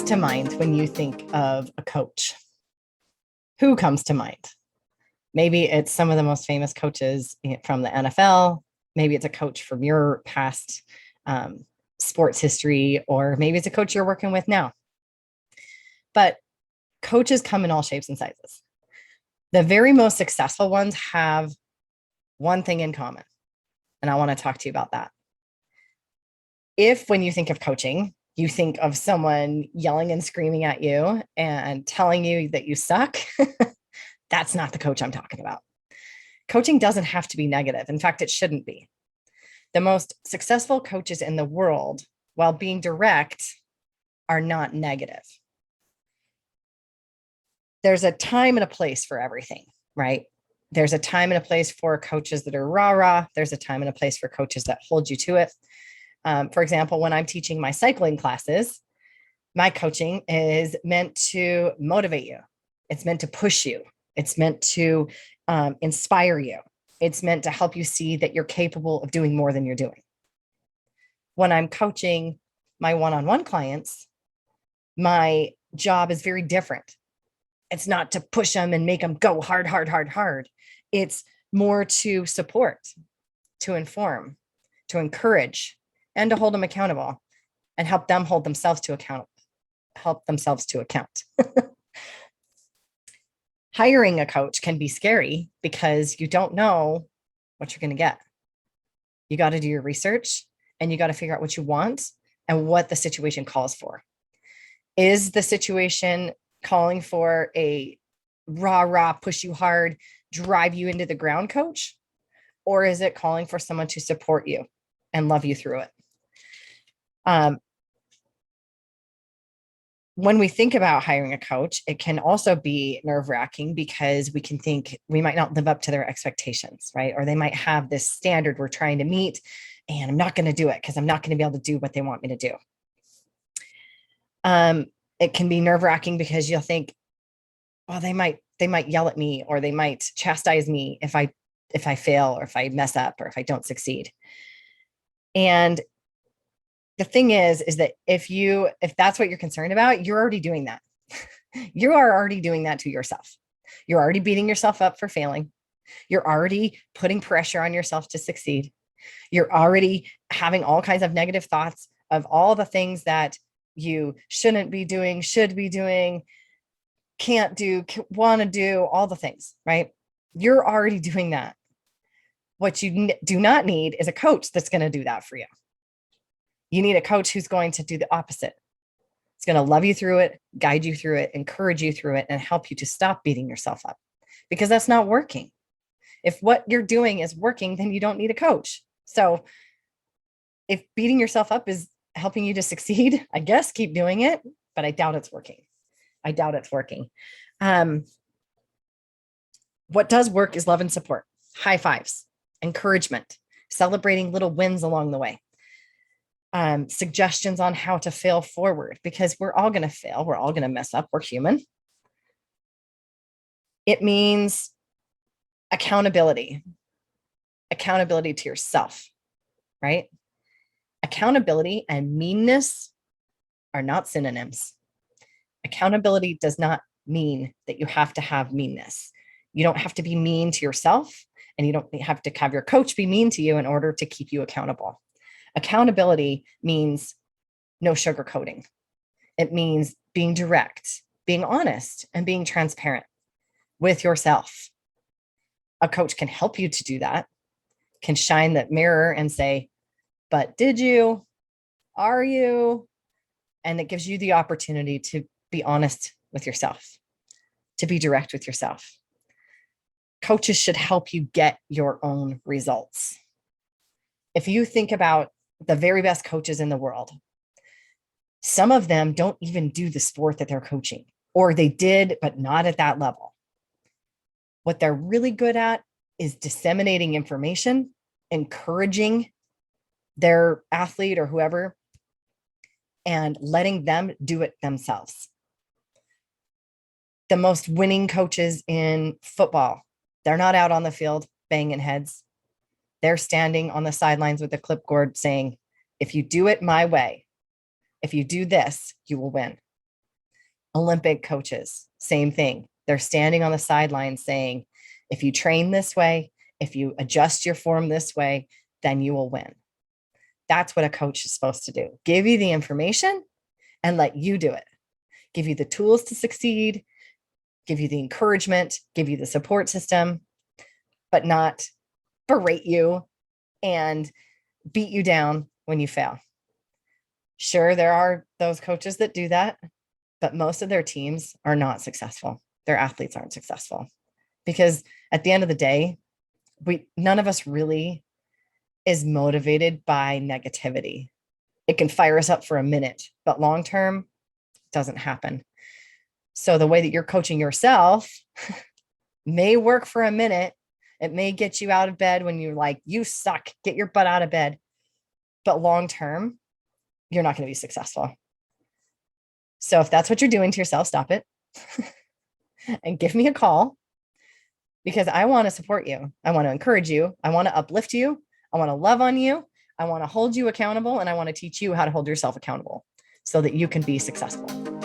to mind when you think of a coach? Who comes to mind? Maybe it's some of the most famous coaches from the NFL. Maybe it's a coach from your past sports history, or maybe it's a coach you're working with now. But coaches come in all shapes and sizes. The very most successful ones have one thing in common, and I want to talk to you about that. If when you think of coaching, you think of someone yelling and screaming at you and telling you that you suck, that's not the coach I'm talking about. Coaching doesn't have to be negative. In fact, it shouldn't be. The most successful coaches in the world, while being direct, are not negative. There's a time and a place for everything, right? There's a time and a place for coaches that are rah-rah. There's a time and a place for coaches that hold you to it. For example, when I'm teaching my cycling classes, my coaching is meant to motivate you. It's meant to push you. It's meant to inspire you. It's meant to help you see that you're capable of doing more than you're doing. When I'm coaching my one-on-one clients, my job is very different. It's not to push them and make them go hard, hard, hard, hard. It's more to support, to inform, to encourage, and to hold them accountable and help them hold themselves to account. Hiring a coach can be scary because you don't know what you're going to get. You got to do your research and you got to figure out what you want and what the situation calls for. Is the situation calling for a rah, push you hard, drive you into the ground coach? Or is it calling for someone to support you and love you through it? When we think about hiring a coach, it can also be nerve-wracking because we can think we might not live up to their expectations, right? Or they might have this standard we're trying to meet, and I'm not going to do it because I'm not going to be able to do what they want me to do. It can be nerve-wracking because you'll think, well, they might yell at me, or they might chastise me if I fail, or if I mess up, or if I don't succeed. And the thing is that if that's what you're concerned about, you're already doing that. You are already doing that to yourself. You're already beating yourself up for failing. You're already putting pressure on yourself to succeed. You're already having all kinds of negative thoughts of all the things that you shouldn't be doing, should be doing, can't do, want to do, all the things, right? You're already doing that. What you do not need is a coach that's going to do that for you. You need a coach who's going to do the opposite. It's going to love you through it, guide you through it, encourage you through it, and help you to stop beating yourself up, because that's not working. If what you're doing is working, then you don't need a coach. So if beating yourself up is helping you to succeed, I guess keep doing it, but I doubt it's working. What does work is love and support, high fives, encouragement, celebrating little wins along the way. Suggestions on how to fail forward, because we're all going to fail. We're all going to mess up. We're human. It means accountability to yourself, right? Accountability and meanness are not synonyms. Accountability does not mean that you have to have meanness. You don't have to be mean to yourself, and you don't have to have your coach be mean to you in order to keep you accountable. Accountability means no sugarcoating. It means being direct, being honest, and being transparent with yourself. A coach can help you to do that, can shine that mirror and say, but did you? Are you? And it gives you the opportunity to be honest with yourself, to be direct with yourself. Coaches should help you get your own results. If you think about the very best coaches in the world, some of them don't even do the sport that they're coaching, or they did, but not at that level. What they're really good at is disseminating information, encouraging their athlete or whoever, and letting them do it themselves. The most winning coaches in football, they're not out on the field banging heads. They're standing on the sidelines with a clipboard saying, if you do it my way, if you do this, you will win. Olympic coaches, same thing. They're standing on the sidelines saying, if you train this way, if you adjust your form this way, then you will win. That's what a coach is supposed to do. Give you the information and let you do it. Give you the tools to succeed, give you the encouragement, give you the support system, but not berate you and beat you down when you fail. Sure, there are those coaches that do that, but most of their teams are not successful. Their athletes aren't successful because at the end of the day, none of us really is motivated by negativity. It can fire us up for a minute, but long term, it doesn't happen. So the way that you're coaching yourself may work for a minute. It may get you out of bed when you're like, you suck, get your butt out of bed. But long term, you're not going to be successful. So if that's what you're doing to yourself, stop it and give me a call, because I want to support you. I want to encourage you. I want to uplift you. I want to love on you. I want to hold you accountable, and I want to teach you how to hold yourself accountable so that you can be successful.